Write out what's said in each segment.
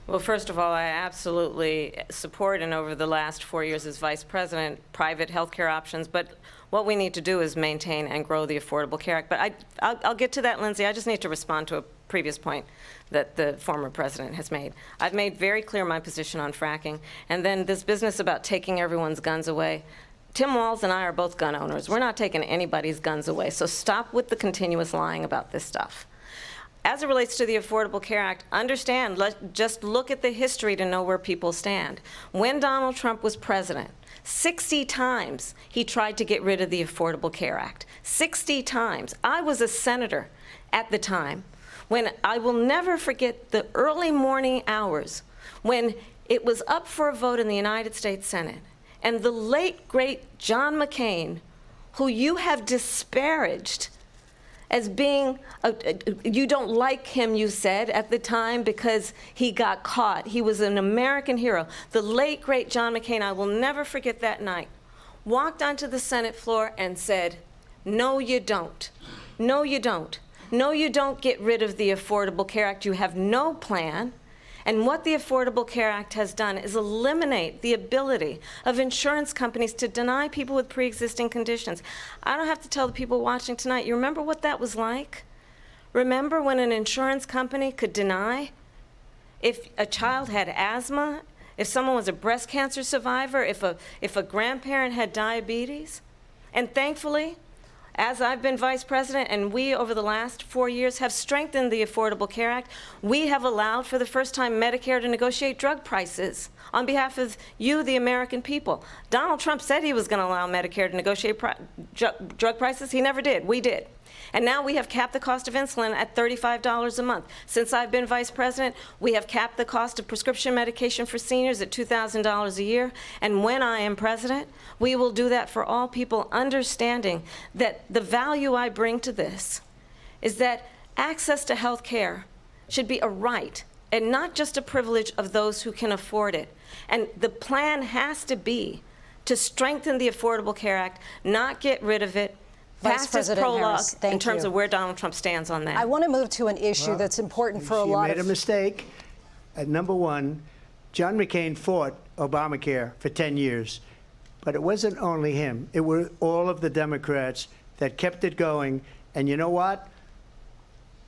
Well, first of all, I absolutely support, and over the last 4 years as vice president, private health care options. But what we need to do is maintain and grow the Affordable Care Act. But I'll get to that, Lindsay. I just need to respond to a previous point that the former president has made. I've made very clear my position on fracking. And then this business about taking everyone's guns away. Tim Walz and I are both gun owners. We're not taking anybody's guns away. So stop with the continuous lying about this stuff. As it relates to the Affordable Care Act, understand, just look at the history to know where people stand. When Donald Trump was president, 60 times he tried to get rid of the Affordable Care Act. 60 times. I was a senator at the time when I will never forget the early morning hours when it was up for a vote in the United States Senate. And the late, great John McCain, who you have disparaged as being, you don't like him, you said, at the time because he got caught. He was an American hero. The late, great John McCain, I will never forget that night, walked onto the Senate floor and said, no, you don't. No, you don't. No, you don't get rid of the Affordable Care Act. You have no plan. And what the Affordable Care Act has done is eliminate the ability of insurance companies to deny people with pre-existing conditions. I don't have to tell the people watching tonight, you remember what that was like? Remember when an insurance company could deny if a child had asthma, if someone was a breast cancer survivor, if a grandparent had diabetes? And thankfully, as I've been vice president, and we, over the last 4 years, have strengthened the Affordable Care Act, we have allowed, for the first time, Medicare to negotiate drug prices on behalf of you, the American people. Donald Trump said he was going to allow Medicare to negotiate drug prices. He never did. We did. And now we have capped the cost of insulin at $35 a month. Since I've been vice president, we have capped the cost of prescription medication for seniors at $2,000 a year. And when I am president, we will do that for all people, understanding that the value I bring to this is that access to health care should be a right and not just a privilege of those who can afford it. And the plan has to be to strengthen the Affordable Care Act, not get rid of it. Vice President Harris, thank you. In terms of where Donald Trump stands on that. I want to move to an issue that's important for a lot of... She made a mistake. Number one, John McCain fought Obamacare for 10 years. But it wasn't only him. It were all of the Democrats that kept it going. And you know what?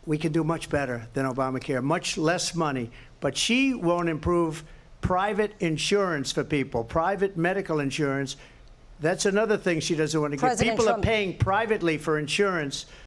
We can do much better than Obamacare, much less money. But she won't improve private insurance for people, private medical insurance. That's another thing she doesn't want to get. People are paying privately for insurance